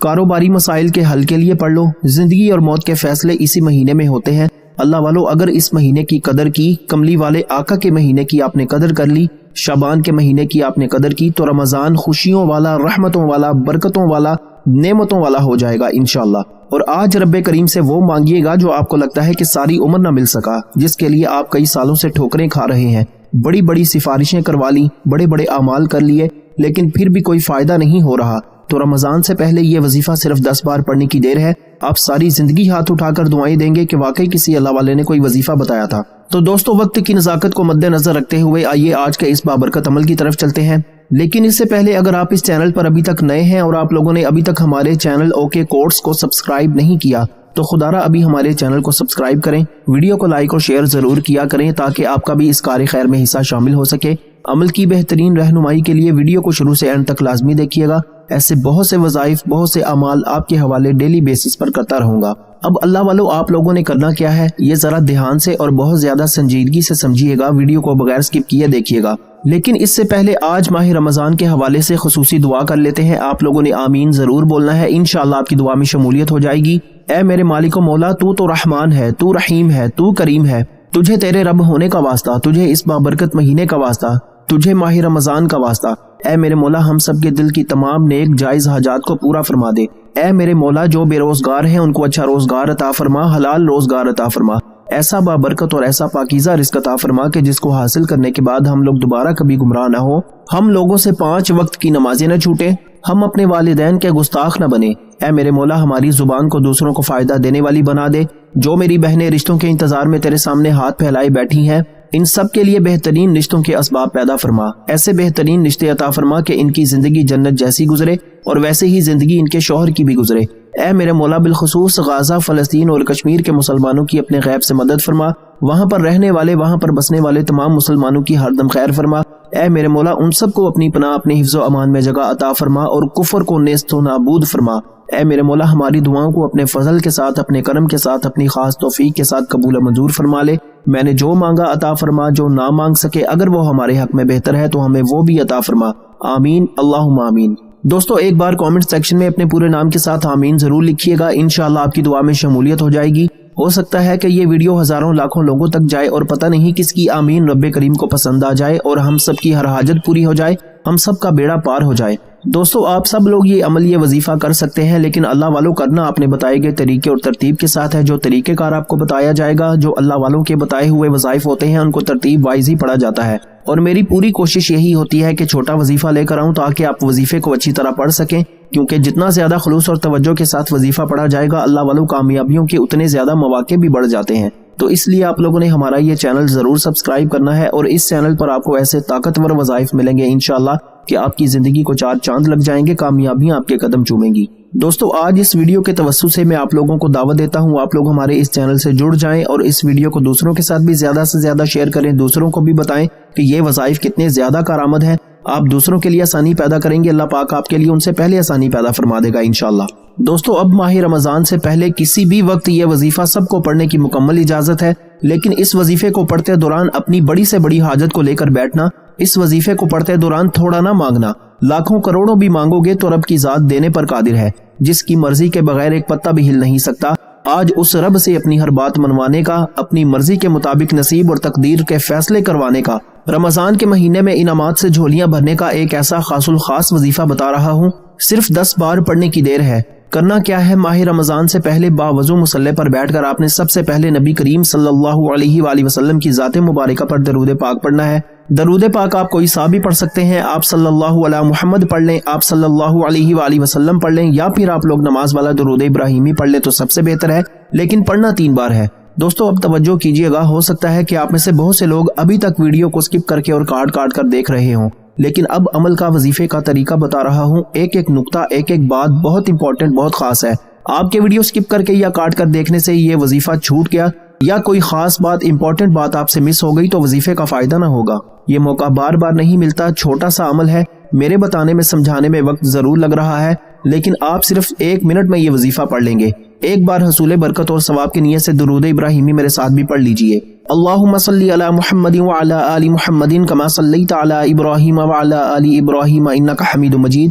کاروباری مسائل کے حل کے لیے پڑھ لو۔ زندگی اور موت کے فیصلے اسی مہینے میں ہوتے ہیں۔ اللہ والو، اگر اس مہینے کی قدر کی، کملی والے آقا کے مہینے کی آپ نے قدر کر لی، شعبان کے مہینے کی آپ نے قدر کی، تو رمضان خوشیوں والا، رحمتوں والا، برکتوں والا، نعمتوں والا ہو جائے گا انشاءاللہ۔ اور آج رب کریم سے وہ مانگیے گا جو آپ کو لگتا ہے کہ ساری عمر نہ مل سکا، جس کے لیے آپ کئی سالوں سے ٹھوکریں کھا رہے ہیں، بڑی بڑی سفارشیں کروا لی، بڑے بڑے اعمال کر لیے، لیکن پھر بھی کوئی فائدہ نہیں ہو رہا۔ تو رمضان سے پہلے یہ وظیفہ صرف 10 بار پڑھنے کی دیر ہے۔ آپ ساری زندگی ہاتھ اٹھا کر دعائیں دیں گے کہ واقعی کسی اللہ والے نے کوئی وظیفہ بتایا تھا۔ تو دوستو، وقت کی نزاکت کو مد نظر رکھتے ہوئے آئیے آج کے اس بابرکت عمل کی طرف چلتے ہیں۔ لیکن اس سے پہلے اگر آپ اس چینل پر ابھی تک نئے ہیں اور آپ لوگوں نے ابھی تک ہمارے چینل اوکے کورس کو سبسکرائب نہیں کیا، تو خدا را ابھی ہمارے چینل کو سبسکرائب کریں، ویڈیو کو لائک اور شیئر ضرور کیا کریں تاکہ آپ کا بھی اس کار خیر میں حصہ شامل ہو سکے۔ عمل کی بہترین رہنمائی کے لیے ویڈیو کو شروع سے اینڈ تک لازمی دیکھیے گا۔ ایسے بہت سے وظائف، بہت سے اعمال آپ کے حوالے ڈیلی بیسس پر کرتا رہوں گا۔ اب اللہ والو، آپ لوگوں نے کرنا کیا ہے، یہ ذرا دھیان سے اور بہت زیادہ سنجیدگی سے سمجھیے گا، ویڈیو کو بغیر سکپ کیے دیکھیے گا۔ لیکن اس سے پہلے آج ماہ رمضان کے حوالے سے خصوصی دعا کر لیتے ہیں۔ آپ لوگوں نے آمین ضرور بولنا ہے، انشاءاللہ آپ کی دعا میں شمولیت ہو جائے گی۔ اے میرے مالک و مولا، تو رحمان ہے، تو رحیم ہے، تو کریم ہے، تجھے تیرے رب ہونے کا واسطہ، تجھے اس بابرکت مہینے کا واسطہ، تجھے ماہ رمضان کا واسطہ۔ اے میرے مولا، ہم سب کے دل کی تمام نیک جائز حاجات کو پورا فرما دے۔ اے میرے مولا، جو بے روزگار ہیں ان کو اچھا روزگار عطا فرما، حلال روزگار عطا فرما، ایسا بابرکت اور ایسا پاکیزہ رزق عطا فرما کہ جس کو حاصل کرنے کے بعد ہم لوگ دوبارہ کبھی گمراہ نہ ہو، ہم لوگوں سے 5 وقت کی نمازیں نہ چھوٹے، ہم اپنے والدین کے گستاخ نہ بنے۔ اے میرے مولا، ہماری زبان کو دوسروں کو فائدہ دینے والی بنا دے۔ جو میری بہنیں رشتوں کے انتظار میں تیرے سامنے ہاتھ پھیلائے بیٹھی ہیں، ان سب کے لیے بہترین رشتوں کے اسباب پیدا فرما، ایسے بہترین رشتے عطا فرما کہ ان کی زندگی جنت جیسی گزرے اور ویسے ہی زندگی ان کے شوہر کی بھی گزرے۔ اے میرے مولا، بالخصوص غازہ، فلسطین اور کشمیر کے مسلمانوں کی اپنے غیب سے مدد فرما، وہاں پر رہنے والے، وہاں پر بسنے والے تمام مسلمانوں کی ہر دم خیر فرما۔ اے میرے مولا، ان سب کو اپنی پناہ، اپنے حفظ و امان میں جگہ عطا فرما اور کفر کو نیست و نابود فرما۔ اے میرے مولا، ہماری دعاؤں کو اپنے فضل کے ساتھ، اپنے کرم کے ساتھ، اپنی خاص توفیق کے ساتھ قبول و منظور فرما لے۔ میں نے جو مانگا عطا فرما، جو نہ مانگ سکے اگر وہ ہمارے حق میں بہتر ہے تو ہمیں وہ بھی عطا فرما۔ آمین، اللہم آمین۔ دوستو، ایک بار کامنٹ سیکشن میں اپنے پورے نام کے ساتھ آمین ضرور لکھیے گا، انشاءاللہ آپ کی دعا میں شمولیت ہو جائے گی۔ ہو سکتا ہے کہ یہ ویڈیو ہزاروں لاکھوں لوگوں تک جائے اور پتہ نہیں کس کی آمین رب کریم کو پسند آ جائے اور ہم سب کی ہر حاجت پوری ہو جائے، ہم سب کا بیڑا پار ہو جائے۔ دوستو، آپ سب لوگ یہ عمل، یہ وظیفہ کر سکتے ہیں، لیکن اللہ والوں کرنا آپ نے بتائے گئے طریقے اور ترتیب کے ساتھ ہے۔ جو طریقہ کار آپ کو بتایا جائے گا، جو اللہ والوں کے بتائے ہوئے وظائف ہوتے ہیں، ان کو ترتیب وائز ہی پڑھا جاتا ہے۔ اور میری پوری کوشش یہی ہوتی ہے کہ چھوٹا وظیفہ لے کر آؤں تاکہ آپ وظیفے کو اچھی طرح پڑھ سکیں، کیونکہ جتنا زیادہ خلوص اور توجہ کے ساتھ وظیفہ پڑھا جائے گا، اللہ والوں کامیابیوں کے اتنے زیادہ مواقع بھی بڑھ جاتے ہیں۔ تو اس لیے آپ لوگوں نے ہمارا یہ چینل ضرور سبسکرائب کرنا ہے، اور اس چینل پر آپ کو ایسے طاقتور وظائف ملیں گے انشاءاللہ کہ آپ کی زندگی کو 4 چاند لگ جائیں گے، کامیابیاں آپ کے قدم چومیں گی۔ دوستو، آج اس ویڈیو کے توسط سے میں آپ لوگوں کو دعوت دیتا ہوں، آپ لوگ ہمارے اس چینل سے جڑ جائیں اور اس ویڈیو کو دوسروں کے ساتھ بھی زیادہ سے زیادہ شیئر کریں، دوسروں کو بھی بتائیں کہ یہ وظائف کتنے زیادہ کارآمد ہیں۔ آپ دوسروں کے لیے آسانی پیدا کریں گے، اللہ پاک آپ کے لیے ان سے پہلے آسانی پیدا فرما دے گا انشاءاللہ۔ دوستو، اب ماہ رمضان سے پہلے کسی بھی وقت یہ وظیفہ سب کو پڑھنے کی مکمل اجازت ہے، لیکن اس وظیفے کو پڑھتے دوران اپنی بڑی سے بڑی حاجت کو لے کر بیٹھنا، اس وظیفے کو پڑھتے دوران تھوڑا نہ مانگنا، لاکھوں کروڑوں بھی مانگو گے تو رب کی ذات دینے پر قادر ہے، جس کی مرضی کے بغیر ایک پتہ بھی ہل نہیں سکتا۔ آج اس رب سے اپنی ہر بات منوانے کا، اپنی مرضی کے مطابق نصیب اور تقدیر کے فیصلے کروانے کا، رمضان کے مہینے میں انعامات سے جھولیاں بھرنے کا ایک ایسا خاص الخاص وظیفہ بتا رہا ہوں، صرف 10 بار پڑھنے کی دیر ہے۔ کرنا کیا ہے، ماہ رمضان سے پہلے باوضو مصلی پر بیٹھ کر آپ نے سب سے پہلے نبی کریم صلی اللہ علیہ وآلہ وسلم کی ذات مبارکہ پر درود پاک پڑھنا ہے۔ درود پاک آپ کوئی سا بھی پڑھ سکتے ہیں، آپ صلی اللہ علیہ محمد پڑھ لیں، آپ صلی اللہ علیہ وآلہ وسلم پڑھ لیں، یا پھر آپ لوگ نماز والا درود ابراہیمی پڑھ لیں تو سب سے بہتر ہے، لیکن پڑھنا 3 بار ہے۔ دوستو، اب توجہ کیجئے گا، ہو سکتا ہے کہ آپ میں سے بہت سے لوگ ابھی تک ویڈیو کو سکپ کر کے اور کاٹ کر دیکھ رہے ہوں، لیکن اب عمل کا وظیفے کا طریقہ بتا رہا ہوں، ایک ایک نقطہ، ایک ایک بات بہت امپورٹنٹ، بہت خاص ہے۔ آپ کے ویڈیو سکپ کر کے یا کاٹ کر دیکھنے سے یہ وظیفہ چھوٹ گیا یا کوئی خاص بات، امپورٹنٹ بات آپ سے مس ہو گئی تو وظیفے کا فائدہ نہ ہوگا۔ یہ موقع بار بار نہیں ملتا، چھوٹا سا عمل ہے، میرے بتانے میں سمجھانے میں وقت ضرور لگ رہا ہے، لیکن آپ صرف 1 منٹ میں یہ وظیفہ پڑھ لیں گے۔ ایک بار حصول برکت اور ثواب کی نیت سے درود ابراہیمی میرے ساتھ بھی پڑھ لیجئے۔ اللہم صلی علی محمد وعلی آل محمد کما صلیت علی ابراہیم وعلی آل ابراہیم انک حمید مجید۔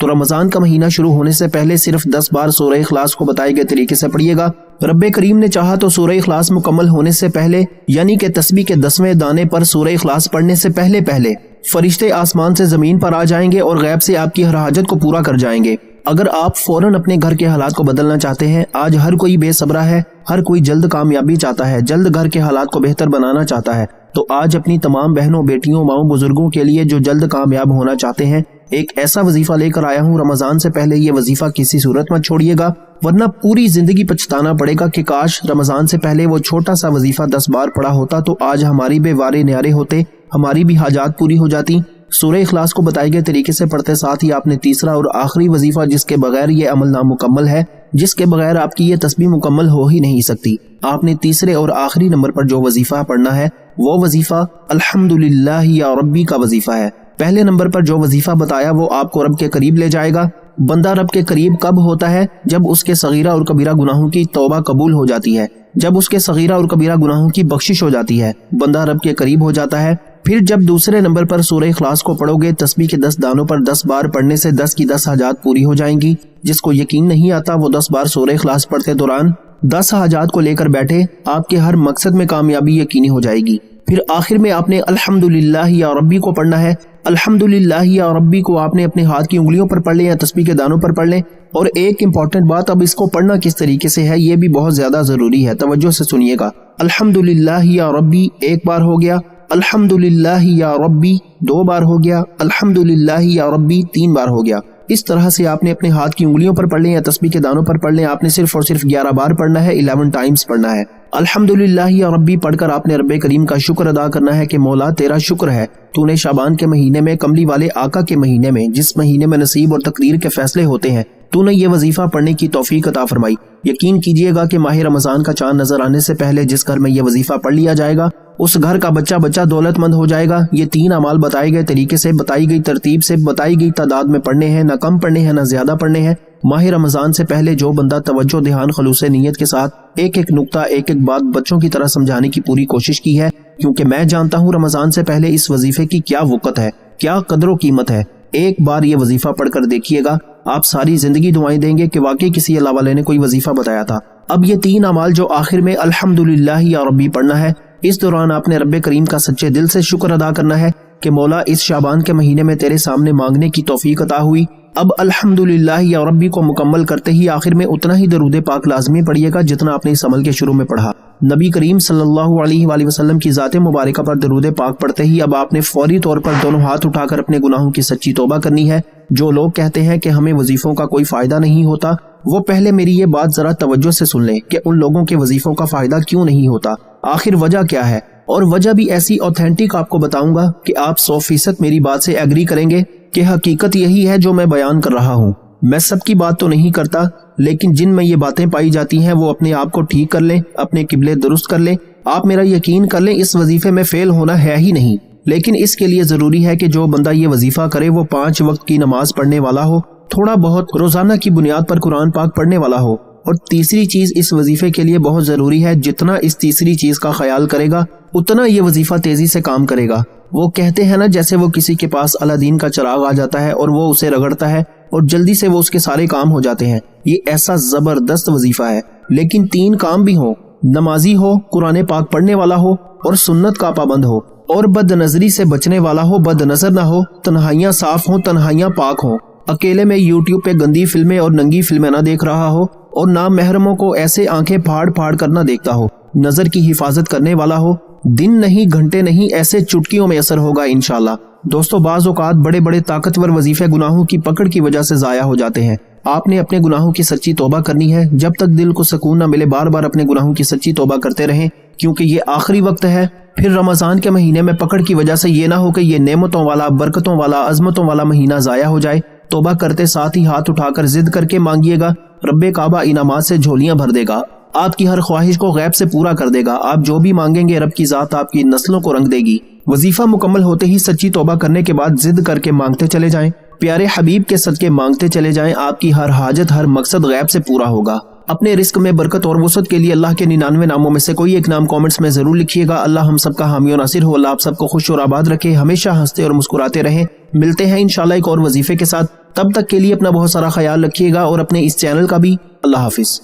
تو رمضان کا مہینہ شروع ہونے سے پہلے صرف 10 بار سورہ اخلاص کو بتائے گئے طریقے سے پڑھیے گا۔ رب کریم نے چاہا تو سورہ اخلاص مکمل ہونے سے پہلے یعنی کہ تسبیح کے 10ویں دانے پر سورہ اخلاص پڑھنے سے پہلے فرشتے آسمان سے زمین پر آ جائیں گے اور غیب سے آپ کی ہر حاجت کو پورا کر جائیں گے۔ اگر آپ فوراً اپنے گھر کے حالات کو بدلنا چاہتے ہیں، آج ہر کوئی بے صبرا ہے، ہر کوئی جلد کامیابی چاہتا ہے، جلد گھر کے حالات کو بہتر بنانا چاہتا ہے، تو آج اپنی تمام بہنوں، بیٹیوں، ماؤں، بزرگوں کے لیے جو جلد کامیاب ہونا چاہتے ہیں، ایک ایسا وظیفہ لے کر آیا ہوں۔ رمضان سے پہلے یہ وظیفہ کسی صورت مت چھوڑیے گا، ورنہ پوری زندگی پچھتانا پڑے گا کہ کاش رمضان سے پہلے وہ چھوٹا سا وظیفہ 10 بار پڑھا ہوتا تو آج ہماری بھی وارے نیارے ہوتے، ہماری بھی حاجات پوری ہو جاتی۔ سورہ اخلاص کو بتائے گئے طریقے سے پڑھتے ساتھ ہی آپ نے تیسرا اور آخری وظیفہ، جس کے بغیر یہ عمل نامکمل ہے، جس کے بغیر آپ کی یہ تسبیح مکمل ہو ہی نہیں سکتی، آپ نے تیسرے اور آخری نمبر پر جو وظیفہ پڑھنا ہے وہ وظیفہ الحمدللہ یا ربی کا وظیفہ ہے۔ پہلے نمبر پر جو وظیفہ بتایا وہ آپ کو رب کے قریب لے جائے گا۔ بندہ رب کے قریب کب ہوتا ہے؟ جب اس کے صغیرہ اور کبیرہ گناہوں کی توبہ قبول ہو جاتی ہے، جب اس کے صغیرہ اور کبیرہ گناہوں کی بخشش ہو جاتی ہے، بندہ رب کے قریب ہو جاتا ہے۔ پھر جب دوسرے نمبر پر سورہ اخلاص کو پڑھو گے، تسبیح کے 10 دانوں پر 10 بار پڑھنے سے 10 کی 10 حاجات پوری ہو جائیں گی۔ جس کو یقین نہیں آتا وہ 10 بار سورہ اخلاص پڑھتے دوران 10 حاجات کو لے کر بیٹھے، آپ کے ہر مقصد میں کامیابی یقینی ہو جائے گی۔ پھر آخر میں آپ نے الحمدللہ یا ربی کو پڑھنا ہے۔ الحمدللہ یا ربی کو آپ نے اپنے ہاتھ کی انگلیوں پر پڑھ لیں یا تسبیح کے دانوں پر پڑھ لیں۔ اور ایک امپورٹنٹ بات، اب اس کو پڑھنا کس طریقے سے ہے یہ بھی بہت زیادہ ضروری ہے، توجہ سے سنیے گا۔ الحمدللہ یا ربی ایک بار ہو گیا، الحمدللہ یا ربی 2 بار ہو گیا، الحمدللہ یا ربی 3 بار ہو گیا۔ اس طرح سے آپ نے اپنے ہاتھ کی انگلیوں پر پڑھ لیں یا تسبیح کے دانوں پر پڑھ لیں، آپ نے صرف اور صرف 11 بار پڑھنا ہے، 11 ٹائمز پڑھنا ہے۔ الحمدللہ یا ربی پڑھ کر آپ نے رب کریم کا شکر ادا کرنا ہے کہ مولا تیرا شکر ہے، تو نے شعبان کے مہینے میں، کملی والے آقا کے مہینے میں، جس مہینے میں نصیب اور تقدیر کے فیصلے ہوتے ہیں، تو نے یہ وظیفہ پڑھنے کی توفیق عطا فرمائی۔ یقین کیجئے گا کہ ماہ رمضان کا چاند نظر آنے سے پہلے جس گھر میں یہ وظیفہ پڑھ لیا جائے گا اس گھر کا بچہ دولت مند ہو جائے گا۔ یہ 3 اعمال بتائے گئے طریقے سے، بتائی گئی ترتیب سے، بتائی گئی تعداد میں پڑھنے ہیں، نہ کم پڑھنے ہیں نہ زیادہ پڑھنے ہیں۔ ماہ رمضان سے پہلے جو بندہ توجہ، دھیان، خلوص نیت کے ساتھ ایک ایک نقطہ، ایک ایک بات بچوں کی طرح سمجھانے کی پوری کوشش کی ہے، کیونکہ میں جانتا ہوں رمضان سے پہلے اس وظیفے کی کیا وقت ہے، کیا قدر و قیمت ہے۔ ایک بار یہ وظیفہ پڑھ کر دیکھیے گا، آپ ساری زندگی دعائیں دیں گے کہ واقعی کسی اللہ والے نے کوئی وظیفہ بتایا تھا۔ اب یہ 3 اعمال جو آخر میں الحمدللہ یا ربی پڑھنا ہے، اس دوران آپ نے رب کریم کا سچے دل سے شکر ادا کرنا ہے کہ مولا اس شعبان کے مہینے میں تیرے سامنے مانگنے کی توفیق عطا ہوئی۔ اب الحمدللہ یا ربی کو مکمل کرتے ہی آخر میں اتنا ہی درود پاک لازمی پڑھیے گا جتنا آپ نے اس عمل کے شروع میں پڑھا۔ نبی کریم صلی اللہ علیہ وآلہ وسلم کی ذات مبارکہ پر درود پاک پڑھتے ہی اب آپ نے فوری طور پر دونوں ہاتھ اٹھا کر اپنے گناہوں کی سچی توبہ کرنی ہے۔ جو لوگ کہتے ہیں کہ ہمیں وظیفوں کا کوئی فائدہ نہیں ہوتا، وہ پہلے میری یہ بات ذرا توجہ سے سن لیں کہ ان لوگوں کے وظیفوں کا فائدہ کیوں نہیں ہوتا، آخر وجہ کیا ہے، اور وجہ بھی ایسی اوتھینٹک آپ کو بتاؤں گا کہ آپ 100% میری بات سے ایگری کریں گے کہ حقیقت یہی ہے جو میں بیان کر رہا ہوں۔ میں سب کی بات تو نہیں کرتا، لیکن جن میں یہ باتیں پائی جاتی ہیں وہ اپنے آپ کو ٹھیک کر لیں، اپنے قبلے درست کر لیں۔ آپ میرا یقین کر لیں اس وظیفے میں فیل ہونا ہے ہی نہیں، لیکن اس کے لیے ضروری ہے کہ جو بندہ یہ وظیفہ کرے وہ 5 وقت کی نماز پڑھنے والا ہو، تھوڑا بہت روزانہ کی بنیاد پر قرآن پاک پڑھنے والا ہو، اور تیسری چیز اس وظیفے کے لیے بہت ضروری ہے، جتنا اس تیسری چیز کا خیال کرے گا اتنا یہ وظیفہ تیزی سے کام کرے گا۔ وہ کہتے ہیں نا، جیسے وہ کسی کے پاس الادین کا چراغ آ جاتا ہے اور وہ اسے رگڑتا ہے اور جلدی سے وہ اس کے سارے کام ہو جاتے ہیں، یہ ایسا زبردست وظیفہ ہے۔ لیکن 3 کام بھی ہوں، نمازی ہو، قرآن پاک پڑھنے والا ہو، اور سنت کا پابند ہو، اور بد نظری سے بچنے والا ہو، بد نظر نہ ہو، تنہائیاں صاف ہوں، تنہائیاں پاک ہوں، اکیلے میں یوٹیوب پہ گندی فلمیں اور ننگی فلمیں نہ دیکھ رہا ہو، اور نہ محرموں کو ایسے آنکھیں پھاڑ پھاڑ کر نہ دیکھتا ہو، نظر کی حفاظت کرنے والا ہو۔ دن نہیں، گھنٹے نہیں، ایسے چٹکیوں میں اثر ہوگا انشاءاللہ۔ دوستو، بعض اوقات بڑے بڑے طاقتور وظیفے گناہوں کی پکڑ کی وجہ سے ضائع ہو جاتے ہیں۔ آپ نے اپنے گناہوں کی سچی توبہ کرنی ہے، جب تک دل کو سکون نہ ملے بار بار اپنے گناہوں کی سچی توبہ کرتے رہیں، کیونکہ یہ آخری وقت ہے۔ پھر رمضان کے مہینے میں پکڑ کی وجہ سے یہ نہ ہو کہ یہ نعمتوں والا، برکتوں والا، عظمتوں والا مہینہ ضائع ہو جائے۔ توبہ کرتے ساتھ ہی ہاتھ اٹھا کر ضد کر کے مانگیے گا، رب کعبہ انعامات سے جھولیاں بھر دے گا، آپ کی ہر خواہش کو غیب سے پورا کر دے گا۔ آپ جو بھی مانگیں گے رب کی ذات آپ کی نسلوں کو رنگ دے گی۔ وظیفہ مکمل ہوتے ہی سچی توبہ کرنے کے بعد ضد کر کے مانگتے چلے جائیں، پیارے حبیب کے صدقے مانگتے چلے جائیں، آپ کی ہر حاجت، ہر مقصد غیب سے پورا ہوگا۔ اپنے رزق میں برکت اور وسعت کے لیے اللہ کے 99 ناموں میں سے کوئی ایک نام کامنٹس میں ضرور لکھیے گا۔ اللہ ہم سب کا حامی و ناصر ہو، اللہ آپ سب کو خوش اور آباد رکھے، ہمیشہ ہنستے اور مسکراتے رہیں۔ ملتے ہیں انشاءاللہ ایک اور وظیفے کے ساتھ۔ تب تک کے لیے اپنا بہت سارا خیال رکھیے گا اور اپنے اس چینل کا بھی۔ اللہ حافظ۔